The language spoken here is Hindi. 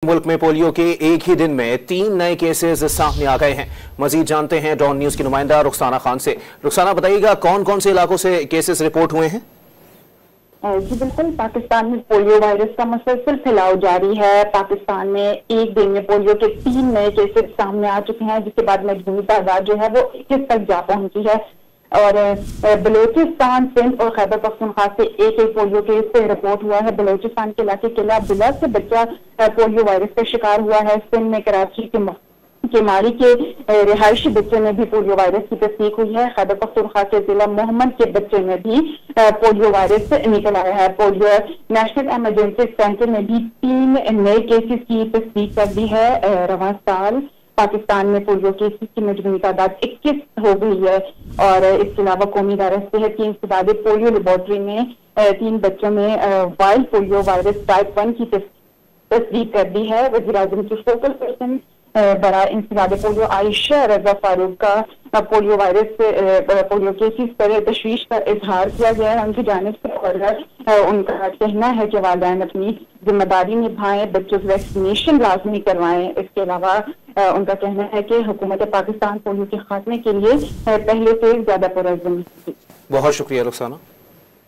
मुल्क में पोलियो के एक ही दिन में 3 नए केसेस सामने आ गए हैं। मजीद जानते हैं डॉन न्यूज की नुमाइंदा रुखसाना खान से। रुखसाना, बताइएगा कौन कौन से इलाकों से केसेस रिपोर्ट हुए हैं? जी बिल्कुल, पाकिस्तान में पोलियो वायरस का मुसलसल फैलाव जारी है। पाकिस्तान में एक दिन में पोलियो के 3 नए केसेस सामने आ चुके हैं, जिसके बाद मजमूई तादाद जो है वो 21 तक जा पहुंची है। और बलूचिस्तान, सिंध और खैबर पख्तूनख्वा से एक एक पोलियो केस रिपोर्ट हुआ है। बलूचिस्तान के इलाके किला अब्दुल्ला से बच्चा पोलियो वायरस का शिकार हुआ है। सिंध में कराची के माड़ी के रिहायशी बच्चे में भी पोलियो वायरस की तस्दीक हुई है। खैबर पख्तूनख्वा के जिला मोहम्मद के बच्चे में भी पोलियो वायरस निकल आया है। पोलियो नेशनल इमरजेंसी सेंटर ने भी 3 नए केसेस की तस्दीक कर दी है। रवां साल पाकिस्तान में पोलियो केसेस की मजमूई तादाद 21 हो गई है। और इसके अलावा कौमी इदारा सेहत की इंसदाद पोलियो लेबोरेटरी ने 3 बच्चों में वाइल्ड पोलियो वायरस टाइप 1 की तस्दीक कर दी है। वज़ीर-ए-आज़म की फोकल पर्सन बड़ा इंसदाद पोलियो आयशा रजा फारूक का पोलियो वायरस पोलियो केसेस पर तशवीश का इजहार किया गया है उनकी जानिब से। और उनका कहना है कि वालिदैन अपनी जिम्मेदारी निभाएं, बच्चों से वैक्सीनेशन लाजमी करवाएं। इसके अलावा उनका कहना है कि हुकूमत पाकिस्तान पोलियो के खात्मे के लिए पहले से ज्यादा पुरअज़्म है। बहुत शुक्रिया रुखसाना।